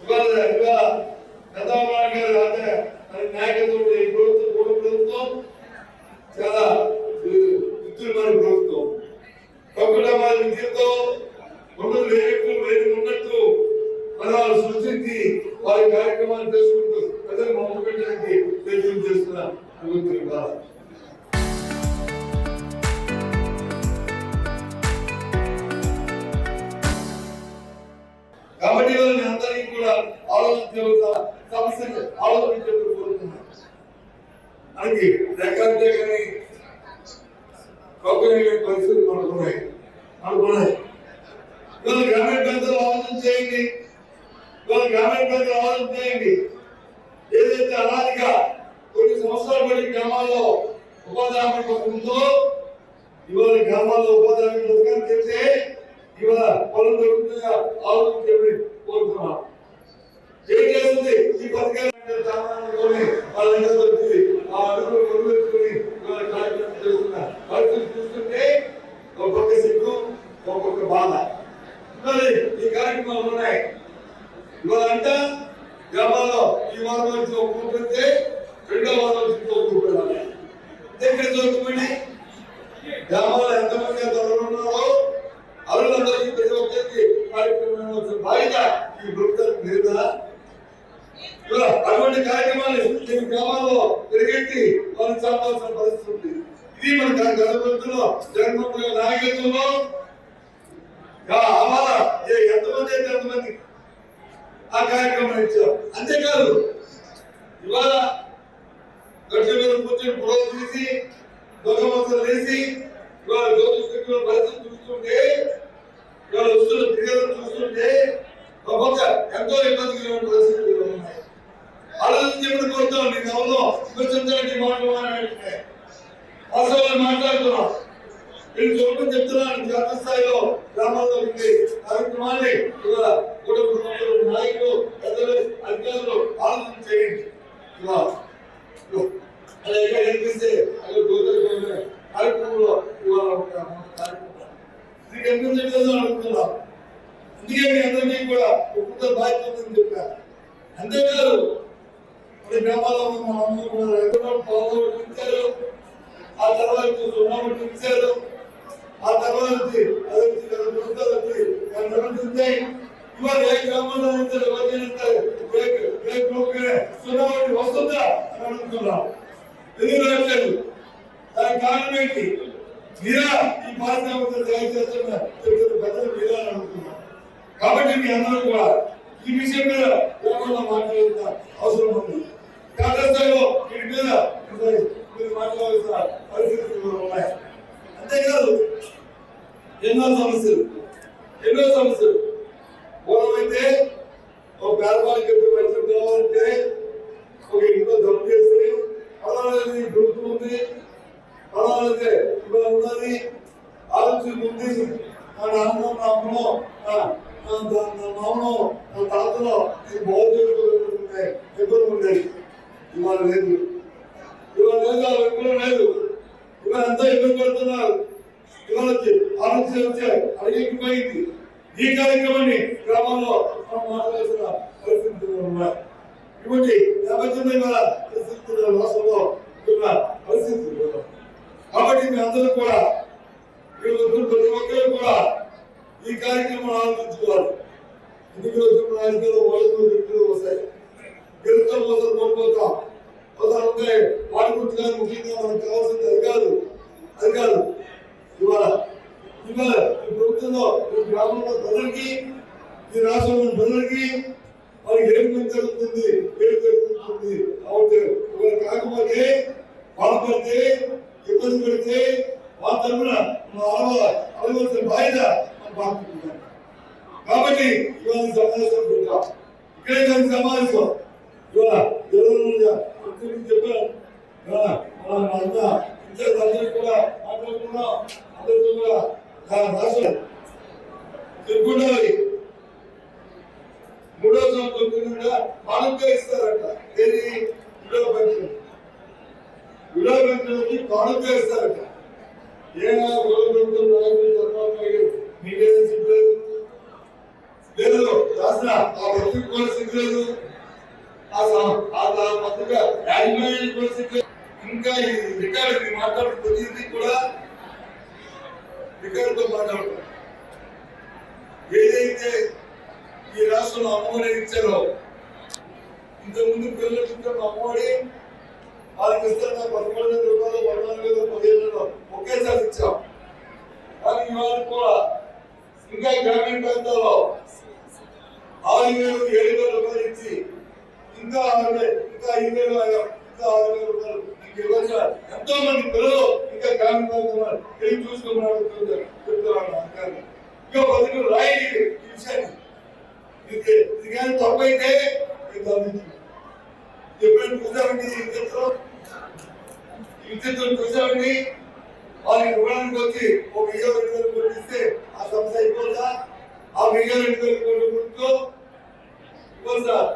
చంద్రబాబు గారు నాయకత్వంలో ఈ ప్రభుత్వం చాలా విద్యున్మైన ప్రభుత్వం. కుటుంబాల విద్యతో ఉన్నట్టు పదాలు సృష్టించి వారి కార్యక్రమాలు చేసుకుంటూ ప్రజలు మొదలు పెట్టడానికి ప్రయత్నం చేస్తున్న ప్రభుత్వం కాదు. కాబట్టి వాళ్ళని అందరికీ కూడా సమస్యలు ఆలోచించేందుకు కోరుతున్నాను. మనకి లేకపోతే కానీ పరిస్థితులు అనుకున్నాయి. ఇవాళ గ్రామీణ ప్రాంతాలు ఆలోచన చేయండి. ఏదైతే అనాదిగా కొన్ని సంవత్సరాలు పడి గ్రామాల్లో ఉపాధి హామీ ఉందో ఇవాళ గ్రామాల్లో ఉపాధి హామీ పథకాన్ని చెప్తే ఇవాళ పొలం దొరుకుతుందిగా ఆలోచించమని కోరుతున్నాం. ఏం చేస్తుంది ఈ పథకాలు వాళ్ళంతా దొరుకుతుంది. ఆ అడుగులు కొనుగోలుకొని ఇవాళ కార్యక్రమం చేస్తున్న పరిస్థితి చూస్తుంటే ఒక్కొక్క సిగ్గు ఒక్కొక్క బాధ ఈ కార్యక్రమాలు ఉన్నాయి. ఇవాళ అంట గ్రామాల్లో ఈ వారం నుంచి ఒక గ్రూప్ పెడితే రెండో వారం నుంచి ఒక గ్రూప్ పెట్టాలి. ఎక్కడ చదువుకోండి గ్రామాల్లో ఎంతమంది ఉన్నారో అరులందరికీ ప్రతి ఒక్కరికి కార్యక్రమం వచ్చిన బాధ్యత ఈ ప్రభుత్వం లేదా? అటువంటి కార్యక్రమాలు నేను గ్రామాల్లో పెరిగెట్టి వాళ్ళు చాలాల్సిన పరిస్థితి ఉంది. ఇది మన గతంలో జగన్మోహన్ రెడ్డి నాయకత్వంలో ఎంతమంది అయితే అంతమంది ఆ కార్యక్రమం ఇచ్చారు. అంతేకాదు ఇవాళ గట్ల మీద కూర్చొని పొడవు తీసి దొంగ మొత్తం వేసి ఇవాళ రోజు పరిస్థితి చూస్తుంటే ఇవాళ వస్తున్న ఫిర్యాదులు చూస్తుంటే ఒక ఎంతో ఇబ్బందిగా ఉన్న పరిస్థితులు ఉన్నాయి. ఆలోచించమని కోరుతాం. నేను ఎవరో విమర్శించడానికి మాట్లాడాలంటే వాస్తవాలు మాట్లాడుతున్నాం. నేను చూడమని చెప్తున్నాను. జాతీయ స్థాయిలో గ్రామాల్లో ఉండే కార్యక్రమాన్ని ఇవాళ కుటుంబ నాయకులు పెద్దలు అధికారులు ఆలోచన చేయండి. అలాగే కనిపిస్తే కార్యక్రమంలో ఇవాళ అడుగుతున్నాం. అందుకే మీ అందరికీ కూడా ఒక్కొక్క బాధ్యత ఉందని చెప్పారు. అంతేకాదు మన గ్రామాల్లో మన అమ్మ కూడా పాల్గొంటారు. ఆ తర్వాత ఇచ్చారు. ఆ తర్వాత ఇవాళ ఏ గ్రామంలో సున్నావటి వస్తుందా అని అడుగుతున్నాం. ఎందుకు రావట్లేదు? దానికి కారణం ఏంటి? మీరా ఈ పారిశ్రామిక చేస్తున్న పెద్దలు మీరా అని అడుగుతున్నాం. కాబట్టి మీ అందరూ కూడా ఈ విషయం మీద గ్రామంలో మాట్లాడాల్సిన అవసరం ఉంది. స్థాయిలో వీటి మీద మీరు మాట్లాడాల్సిన పరిస్థితులు ఉన్నాయి. అంతేకాదు ఎన్నో సమస్యలు మూలమైతే ఒక పేదవాళ్ళకి పరిస్థితి కావాలంటే ఒక ఇంట్లో జబ్బు చేస్తే పలానాది ప్రభుత్వం ఉంది, పలానాది ఇవాళ ఉన్నది ఆలోచన ఉంది. మా నాన్న నా అమ్మలో నా మామలో నా తాతలో బాగుంటుంది ఇబ్బంది ఉండేది. ఇవాళ లేదు. ఇవాళ అంతా ఇబ్బంది పడుతున్నారు. ఇవాళ ఆలోచన వచ్చాయి అడిగిపోయింది. ఈ కార్యక్రమాన్ని గ్రామాల్లో మనం మాట్లాడాల్సిన పరిస్థితులు ఉన్నాయి. ఇటువంటి నేపథ్యంలో పరిస్థితుల రాష్ట్రంలో ఉన్న పరిస్థితులు. కాబట్టి మీ అందరూ కూడా ప్రతి ఒక్కరు కూడా ఈ కార్యక్రమం ఆలోచించుకోవాలి. ఎన్నికలు వచ్చిన రాజకీయాలు ఓడిపోయి వస్తాయి. గెలుస్తాం మోసం కోల్పోతాం. అవసరం ఉంటే వాటి గురించి కానీ ముఖ్యంగా మనకు కావాల్సింది అది కాదు. ఇవాళ ఈ ప్రభుత్వంలో ఈ గ్రామంలో ప్రజలకి ఈ రాష్ట్రంలో ప్రజలకి వాళ్ళకి ఏం జరుగుతుంది కాబట్టి ఇవాళ కాకపోతే బాధపడితే ఇబ్బంది పెడితే వాళ్ళ తరఫున అడగవలసిన బాధ్యత మనం బాగుంటున్నాం. కాబట్టి ఇవాళ సమావేశం పెట్టాం. ఇక్కడే దాని సమావేశం ఇవాళ చెప్పాను. అందరూ కూడా మాట్లాడుకున్నాం. అందరితో కూడా రాష్ట్రం చెప్పుకుంటారు. 3వ సంవత్సరం కానుక ఇస్తారట. ఏది విడవ పెన్షన్ కానుక ఇస్తారట. ఏనా గొడవ పెడుతున్న నాయకులు మీకేం చెప్పలేదు లేదు. రాసిన ఆ పత్రిక కూడా సిగ్గులేదు, ఆ పత్రిక యాజమాన్యానికి కూడా సిగ్గులేదు. ఇంకా ఈ రికార్డు మాట్లాడే ప్రతిదీ కూడా రికార్డుతో మాట్లాడుతాం. ఏదైతే ఈ రాష్ట్రంలో అమ్మఒడి ఇచ్చారో, ఇంతకుముందు పిల్లలకి అమ్మఒడి వాళ్ళకి ఇస్తాను 13,000 రూపాయలు, 14,000, 15,000 ఒకేసారి ఇచ్చాం. కానీ ఇవాళ కూడా ఇంకా గ్రామీణ ప్రాంతాల్లో 6,000, 7,000 రూపాయలు ఇచ్చి ఇంకా 6,000, ఇంకా 5,000, ఇంకా 6,000 రూపాయలు ఇవ్వాల్సిన ఎంతో మంది పిల్లలు ఇంకా గ్రామీణ ప్రాంతంలో వెళ్ళి చూసుకోమని చెప్తున్నాను. ఇంకా బతుకులు రాయి ఈ విషయాన్ని. ఇది కానీ తప్పైతే ఎప్పుడైనా చూసామండి విద్యుత్తులు చూసామండి. వాళ్ళకి ఇవ్వడానికి వచ్చి ఒక 1,000, 2,000 కోట్లు ఇస్తే ఆ సమస్య అయిపోతా. ఆ 1,000, 2,000 కోట్లు ఇవ్వాలి సార్.